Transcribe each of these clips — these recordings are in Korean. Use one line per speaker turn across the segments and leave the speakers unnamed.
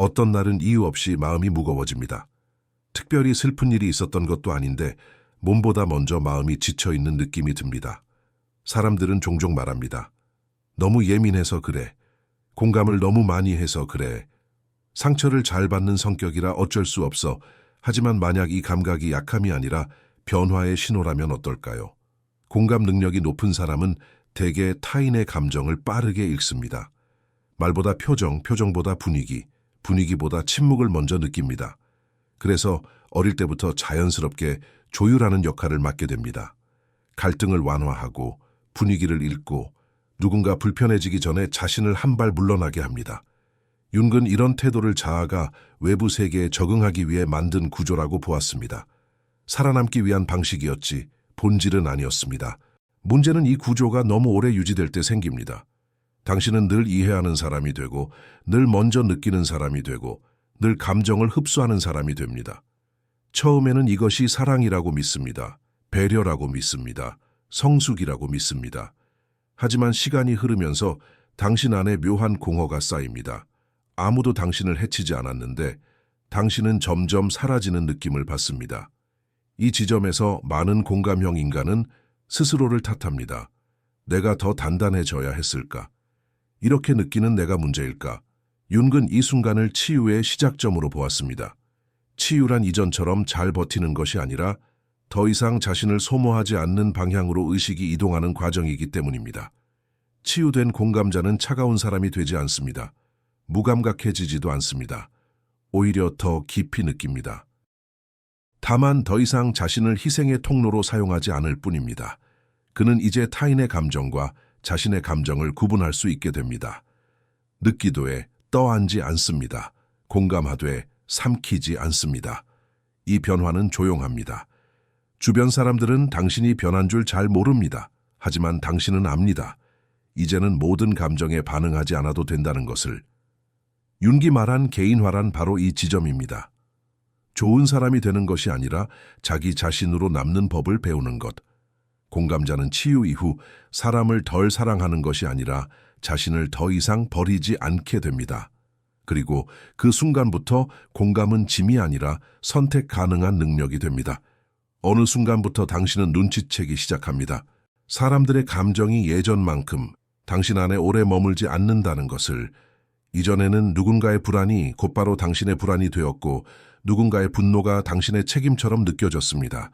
어떤 날은 이유 없이 마음이 무거워집니다. 특별히 슬픈 일이 있었던 것도 아닌데 몸보다 먼저 마음이 지쳐있는 느낌이 듭니다. 사람들은 종종 말합니다. 너무 예민해서 그래. 공감을 너무 많이 해서 그래. 상처를 잘 받는 성격이라 어쩔 수 없어. 하지만 만약 이 감각이 약함이 아니라 변화의 신호라면 어떨까요? 공감 능력이 높은 사람은 대개 타인의 감정을 빠르게 읽습니다. 말보다 표정, 표정보다 분위기, 분위기보다 침묵을 먼저 느낍니다. 그래서 어릴 때부터 자연스럽게 조율하는 역할을 맡게 됩니다. 갈등을 완화하고 분위기를 읽고 누군가 불편해지기 전에 자신을 한 발 물러나게 합니다. 윤근 이런 태도를 자아가 외부 세계에 적응하기 위해 만든 구조라고 보았습니다. 살아남기 위한 방식이었지 본질은 아니었습니다. 문제는 이 구조가 너무 오래 유지될 때 생깁니다. 당신은 늘 이해하는 사람이 되고 늘 먼저 느끼는 사람이 되고 늘 감정을 흡수하는 사람이 됩니다. 처음에는 이것이 사랑이라고 믿습니다. 배려라고 믿습니다. 성숙이라고 믿습니다. 하지만 시간이 흐르면서 당신 안에 묘한 공허가 쌓입니다. 아무도 당신을 해치지 않았는데 당신은 점점 사라지는 느낌을 받습니다. 이 지점에서 많은 공감형 인간은 스스로를 탓합니다. 내가 더 단단해져야 했을까? 이렇게 느끼는 내가 문제일까? 윤근 이 순간을 치유의 시작점으로 보았습니다. 치유란 이전처럼 잘 버티는 것이 아니라 더 이상 자신을 소모하지 않는 방향으로 의식이 이동하는 과정이기 때문입니다. 치유된 공감자는 차가운 사람이 되지 않습니다. 무감각해지지도 않습니다. 오히려 더 깊이 느낍니다. 다만 더 이상 자신을 희생의 통로로 사용하지 않을 뿐입니다. 그는 이제 타인의 감정과 자신의 감정을 구분할 수 있게 됩니다. 느끼도에 떠안지 않습니다. 공감하되 삼키지 않습니다. 이 변화는 조용합니다. 주변 사람들은 당신이 변한 줄 잘 모릅니다. 하지만 당신은 압니다. 이제는 모든 감정에 반응하지 않아도 된다는 것을. 윤기 말한 개인화란 바로 이 지점입니다. 좋은 사람이 되는 것이 아니라 자기 자신으로 남는 법을 배우는 것. 공감자는 치유 이후 사람을 덜 사랑하는 것이 아니라 자신을 더 이상 버리지 않게 됩니다. 그리고 그 순간부터 공감은 짐이 아니라 선택 가능한 능력이 됩니다. 어느 순간부터 당신은 눈치채기 시작합니다. 사람들의 감정이 예전만큼 당신 안에 오래 머물지 않는다는 것을. 이전에는 누군가의 불안이 곧바로 당신의 불안이 되었고 누군가의 분노가 당신의 책임처럼 느껴졌습니다.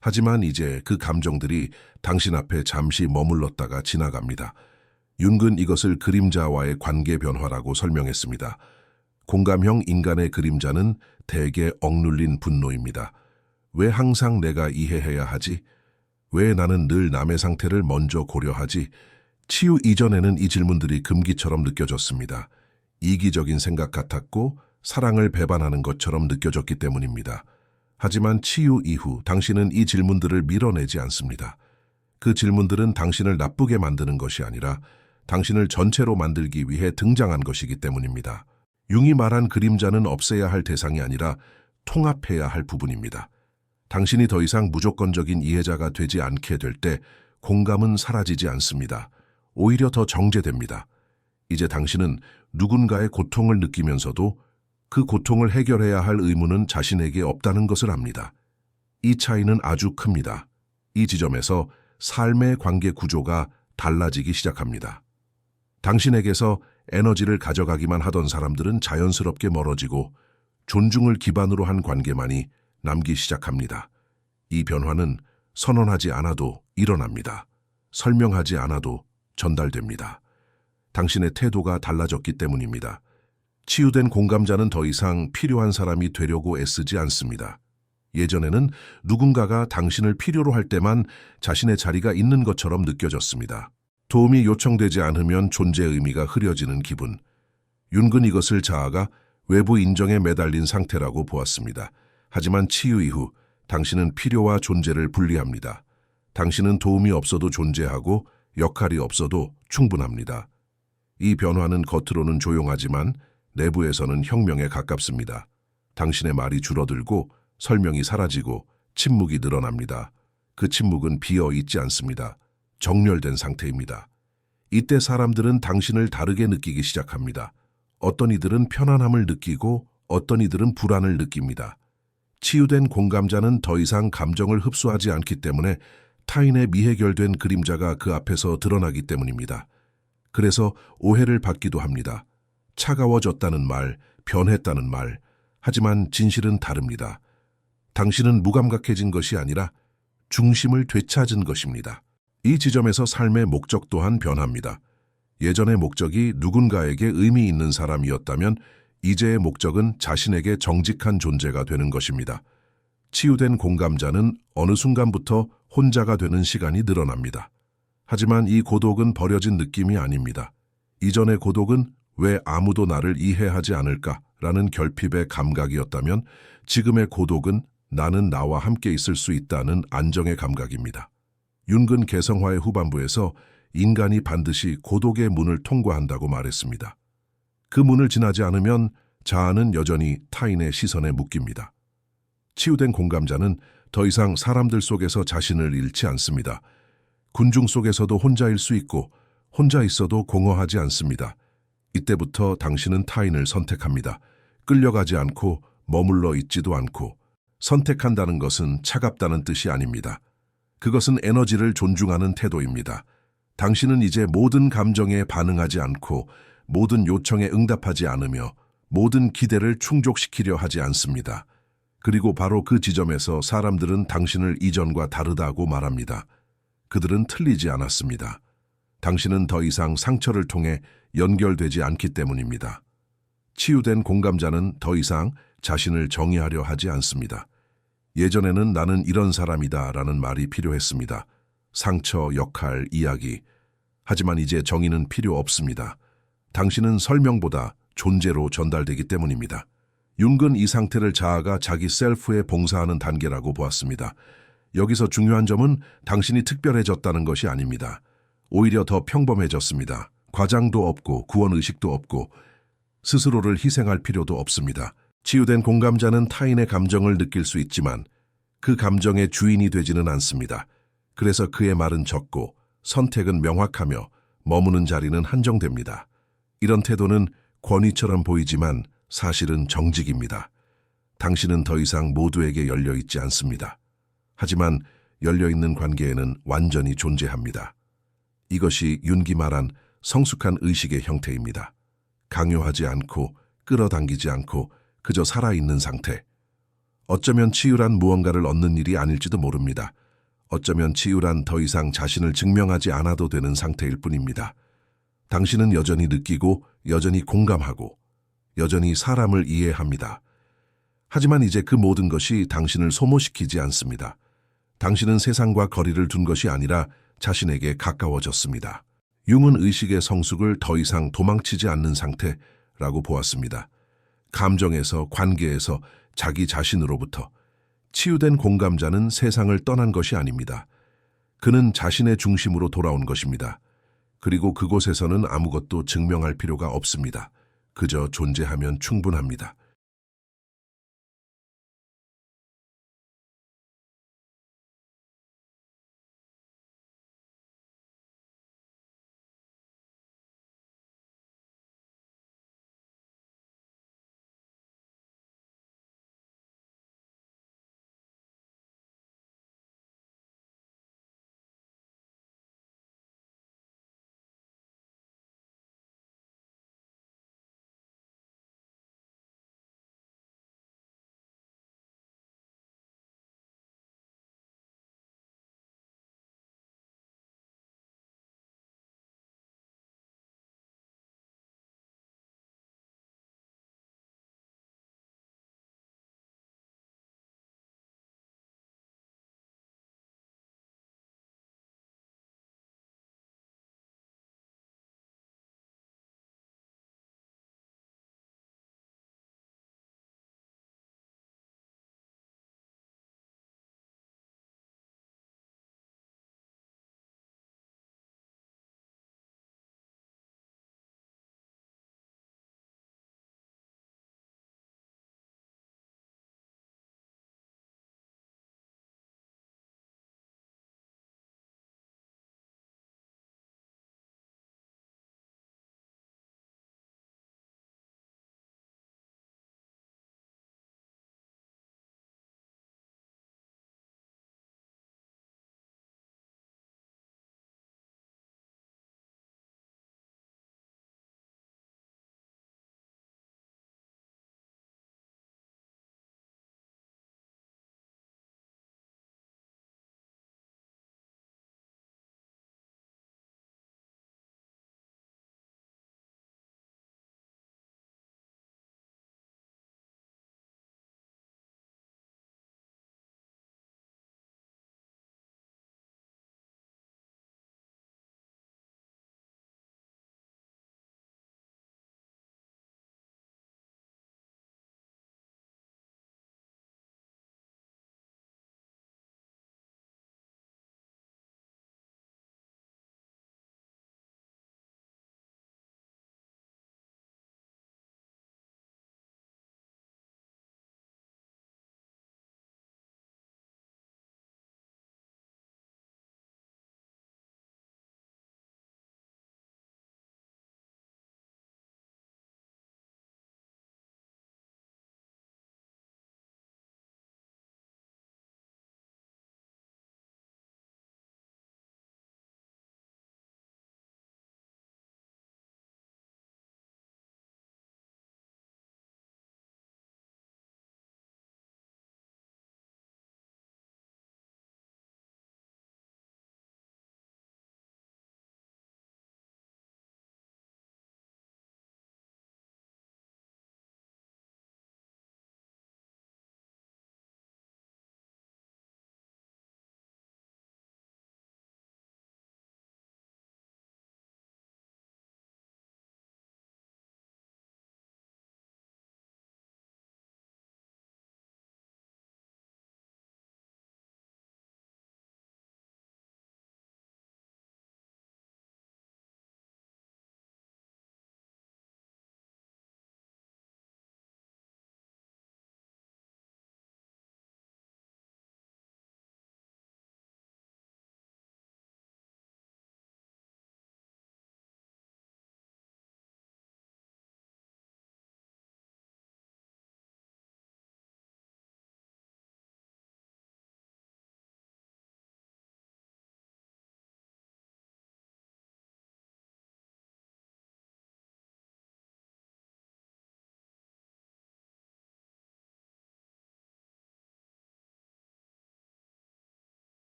하지만 이제 그 감정들이 당신 앞에 잠시 머물렀다가 지나갑니다. 윤근 이것을 그림자와의 관계 변화라고 설명했습니다. 공감형 인간의 그림자는 대개 억눌린 분노입니다. 왜 항상 내가 이해해야 하지? 왜 나는 늘 남의 상태를 먼저 고려하지? 치유 이전에는 이 질문들이 금기처럼 느껴졌습니다. 이기적인 생각 같았고 사랑을 배반하는 것처럼 느껴졌기 때문입니다. 하지만 치유 이후 당신은 이 질문들을 밀어내지 않습니다. 그 질문들은 당신을 나쁘게 만드는 것이 아니라 당신을 전체로 만들기 위해 등장한 것이기 때문입니다. 융이 말한 그림자는 없애야 할 대상이 아니라 통합해야 할 부분입니다. 당신이 더 이상 무조건적인 이해자가 되지 않게 될 때 공감은 사라지지 않습니다. 오히려 더 정제됩니다. 이제 당신은 누군가의 고통을 느끼면서도 그 고통을 해결해야 할 의무는 자신에게 없다는 것을 압니다. 이 차이는 아주 큽니다. 이 지점에서 삶의 관계 구조가 달라지기 시작합니다. 당신에게서 에너지를 가져가기만 하던 사람들은 자연스럽게 멀어지고 존중을 기반으로 한 관계만이 남기 시작합니다. 이 변화는 선언하지 않아도 일어납니다. 설명하지 않아도 전달됩니다. 당신의 태도가 달라졌기 때문입니다. 치유된 공감자는 더 이상 필요한 사람이 되려고 애쓰지 않습니다. 예전에는 누군가가 당신을 필요로 할 때만 자신의 자리가 있는 것처럼 느껴졌습니다. 도움이 요청되지 않으면 존재의 의미가 흐려지는 기분. 윤근 이것을 자아가 외부 인정에 매달린 상태라고 보았습니다. 하지만 치유 이후 당신은 필요와 존재를 분리합니다. 당신은 도움이 없어도 존재하고 역할이 없어도 충분합니다. 이 변화는 겉으로는 조용하지만 내부에서는 혁명에 가깝습니다. 당신의 말이 줄어들고 설명이 사라지고 침묵이 늘어납니다. 그 침묵은 비어 있지 않습니다. 정렬된 상태입니다. 이때 사람들은 당신을 다르게 느끼기 시작합니다. 어떤 이들은 편안함을 느끼고 어떤 이들은 불안을 느낍니다. 치유된 공감자는 더 이상 감정을 흡수하지 않기 때문에 타인의 미해결된 그림자가 그 앞에서 드러나기 때문입니다. 그래서 오해를 받기도 합니다. 차가워졌다는 말, 변했다는 말, 하지만 진실은 다릅니다. 당신은 무감각해진 것이 아니라 중심을 되찾은 것입니다. 이 지점에서 삶의 목적 또한 변합니다. 예전의 목적이 누군가에게 의미 있는 사람이었다면 이제의 목적은 자신에게 정직한 존재가 되는 것입니다. 치유된 공감자는 어느 순간부터 혼자가 되는 시간이 늘어납니다. 하지만 이 고독은 버려진 느낌이 아닙니다. 이전의 고독은 왜 아무도 나를 이해하지 않을까라는 결핍의 감각이었다면 지금의 고독은 나는 나와 함께 있을 수 있다는 안정의 감각입니다. 윤근 개성화의 후반부에서 인간이 반드시 고독의 문을 통과한다고 말했습니다. 그 문을 지나지 않으면 자아는 여전히 타인의 시선에 묶입니다. 치유된 공감자는 더 이상 사람들 속에서 자신을 잃지 않습니다. 군중 속에서도 혼자일 수 있고 혼자 있어도 공허하지 않습니다. 이때부터 당신은 타인을 선택합니다. 끌려가지 않고 머물러 있지도 않고. 선택한다는 것은 차갑다는 뜻이 아닙니다. 그것은 에너지를 존중하는 태도입니다. 당신은 이제 모든 감정에 반응하지 않고 모든 요청에 응답하지 않으며 모든 기대를 충족시키려 하지 않습니다. 그리고 바로 그 지점에서 사람들은 당신을 이전과 다르다고 말합니다. 그들은 틀리지 않았습니다. 당신은 더 이상 상처를 통해 연결되지 않기 때문입니다. 치유된 공감자는 더 이상 자신을 정의하려 하지 않습니다. 예전에는 나는 이런 사람이다 라는 말이 필요했습니다. 상처, 역할, 이야기. 하지만 이제 정의는 필요 없습니다. 당신은 설명보다 존재로 전달되기 때문입니다. 융은 이 상태를 자아가 자기 셀프에 봉사하는 단계라고 보았습니다. 여기서 중요한 점은 당신이 특별해졌다는 것이 아닙니다. 오히려 더 평범해졌습니다. 과장도 없고 구원의식도 없고 스스로를 희생할 필요도 없습니다. 치유된 공감자는 타인의 감정을 느낄 수 있지만 그 감정의 주인이 되지는 않습니다. 그래서 그의 말은 적고 선택은 명확하며 머무는 자리는 한정됩니다. 이런 태도는 권위처럼 보이지만 사실은 정직입니다. 당신은 더 이상 모두에게 열려있지 않습니다. 하지만 열려있는 관계에는 완전히 존재합니다. 이것이 윤기 말한 성숙한 의식의 형태입니다. 강요하지 않고 끌어당기지 않고 그저 살아있는 상태. 어쩌면 치유란 무언가를 얻는 일이 아닐지도 모릅니다. 어쩌면 치유란 더 이상 자신을 증명하지 않아도 되는 상태일 뿐입니다. 당신은 여전히 느끼고 여전히 공감하고 여전히 사람을 이해합니다. 하지만 이제 그 모든 것이 당신을 소모시키지 않습니다. 당신은 세상과 거리를 둔 것이 아니라 자신에게 가까워졌습니다. 융은 의식의 성숙을 더 이상 도망치지 않는 상태라고 보았습니다. 감정에서, 관계에서, 자기 자신으로부터. 치유된 공감자는 세상을 떠난 것이 아닙니다. 그는 자신의 중심으로 돌아온 것입니다. 그리고 그곳에서는 아무것도 증명할 필요가 없습니다. 그저 존재하면 충분합니다.